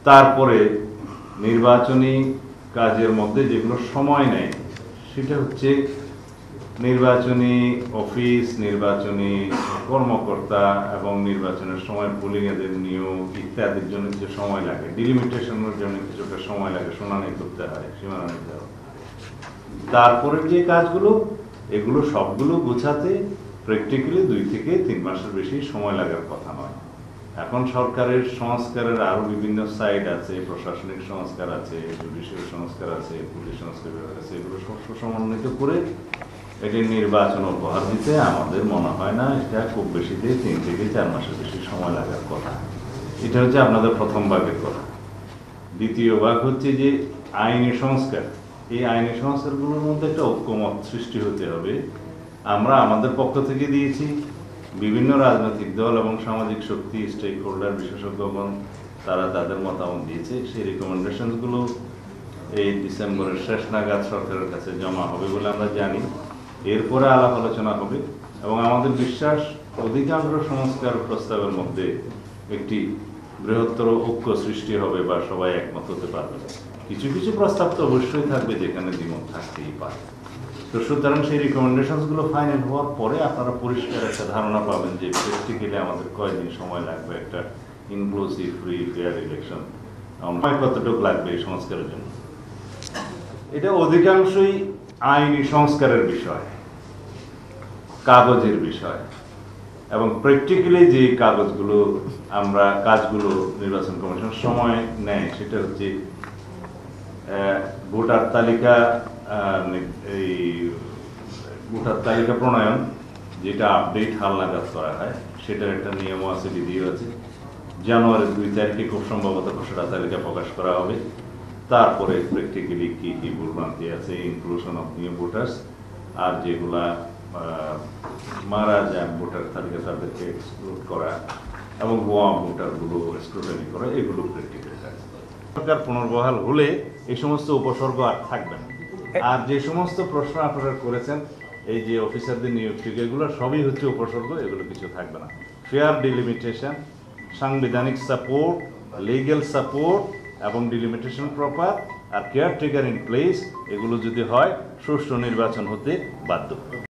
তারপরে নির্বাচনী কাজের মধ্যে যেগুলো সময় নেয় সেটা হচ্ছে নির্বাচনী অফিস, নির্বাচনী কর্মকর্তা এবং নির্বাচনের সময় পুলিং এদের নিয়োগ ইত্যাদির জন্য কিছু সময় লাগে, ডিলিমিটেশনের জন্য কিছুটা সময় লাগে, শুনানি করতে হয়, সীমানা নির্ধারণ। তারপরে যে কাজগুলো এগুলো সবগুলো গোছাতে প্র্যাকটিক্যালি 2 থেকে 3 মাসের বেশি সময় লাগার কথা নয়। এখন সরকারের সংস্কারের আরো বিভিন্ন সাইড আছে, প্রশাসনিক সংস্কার আছে, জুডিশিয়াল সংস্কার আছে, পুলিশ সংস্কার বিভাগ আছে, এগুলো সব সমন্বিত করে এটি নির্বাচন উপহার দিতে আমাদের মনে হয় না এটা খুব বেশিতে 3 থেকে 4 মাসের বেশি সময় লাগার কথা। এটা হচ্ছে আপনাদের প্রথম ভাগের কথা। দ্বিতীয় ভাগ হচ্ছে যে আইনি সংস্কার। এই আইনি সংস্কারগুলোর মধ্যে একটা ঐক্যমত সৃষ্টি হতে হবে। আমরা আমাদের পক্ষ থেকে দিয়েছি, বিভিন্ন রাজনৈতিক দল এবং সামাজিক শক্তি, স্টেক হোল্ডার, বিশেষজ্ঞগণ তারা তাদের মতামত দিয়েছে। সেই রিকমেন্ডেশনগুলো এই ডিসেম্বরের শেষ নাগাদ সরকারের কাছে জমা হবে বলে আমরা জানি। এরপরে আলাপ আলোচনা হবে এবং আমাদের বিশ্বাস অধিকাংশ সংস্কার প্রস্তাবের মধ্যে একটি বৃহত্তর ঐক্য সৃষ্টি হবে বা সবাই একমত হতে পারবে। কিছু কিছু প্রস্তাব তো অবশ্যই থাকবে যেখানে দ্বিমত থাকতেই পারে। তো সুতরাং সেই রিকমেন্ডেশনসগুলো ফাইনাল হওয়ার পরে আপনারা পরিষ্কার একটা ধারণা পাবেন যে প্র্যাকটিক্যালি আমাদের কয়দিন সময় লাগবে একটা ইনক্লুসিভ ফ্রি ফেয়ার ইলেকশন, কতটুকু লাগবে এই সংস্কারের জন্য। এটা অধিকাংশই আইনি সংস্কারের বিষয়, কাগজের বিষয়, এবং প্র্যাকটিক্যালি যে কাজগুলো নির্বাচন কমিশন সময় নেয় সেটা হচ্ছে ভোটার তালিকা প্রণয়ন, যেটা আপডেট হালনাগাদ করা হয়, সেটার একটা নিয়ম আছে, বিধিও আছে। জানুয়ারির 2 তারিখে খুব সম্ভবত খসড়া তালিকা প্রকাশ করা হবে। তারপরে প্র্যাকটিক্যালি কি কি ভুলভ্রান্তি আছে, ইনক্লুশন অফ নিউ ভোটার্স, আর যেগুলা মারা যান ভোটার তালিকা তাদেরকে এক্সক্লুড করা এবং গোয়া ভোটারগুলো স্ক্রুটিনি করা, এগুলো প্র্যাকটিক্যাল কাজ। সরকার পুনর্বহাল হলে এই সমস্ত উপসর্গ আর থাকবে না। আর যে সমস্ত প্রশ্ন আপনারা করেছেন, এই যে অফিসারদের নিয়োগ ঠিক, এগুলো সবই হচ্ছে উপসর্গ, এগুলো কিছু থাকবে না। ফেয়ার ডিলিমিটেশন, সাংবিধানিক সাপোর্ট, লিগ্যাল সাপোর্ট এবং ডিলিমিটেশন প্রপার আর কেয়ারটেকার ইন প্লেস, এগুলো যদি হয় সুষ্ঠু নির্বাচন হতে বাধ্য।